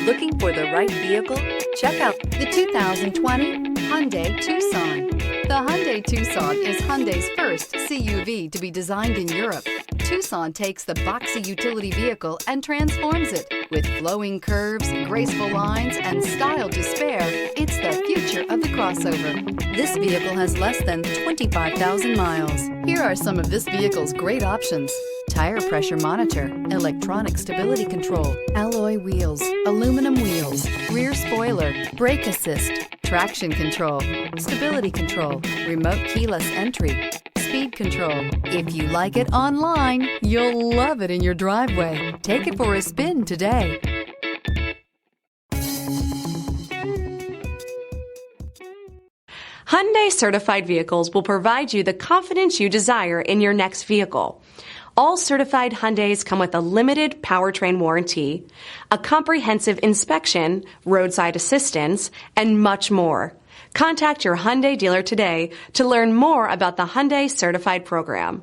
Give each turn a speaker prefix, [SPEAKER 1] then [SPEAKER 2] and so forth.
[SPEAKER 1] Looking for the right vehicle? Check out the 2020 Hyundai Tucson. The Hyundai Tucson is Hyundai's first CUV to be designed in Europe. Tucson takes the boxy utility vehicle and transforms it. With flowing curves, graceful lines, and style to spare, it's the future of the crossover. This vehicle has less than 25,000 miles. Here are some of this vehicle's great options: tire pressure monitor, electronic stability control, alloy wheels, aluminum wheels, rear spoiler, brake assist, traction control, stability control, remote keyless entry, speed control. If you like it online, you'll love it in your driveway. Take it for a spin today.
[SPEAKER 2] Hyundai certified vehicles will provide you the confidence you desire in your next vehicle. All certified Hyundais come with a limited powertrain warranty, a comprehensive inspection, roadside assistance, and much more. Contact your Hyundai dealer today to learn more about the Hyundai Certified Program.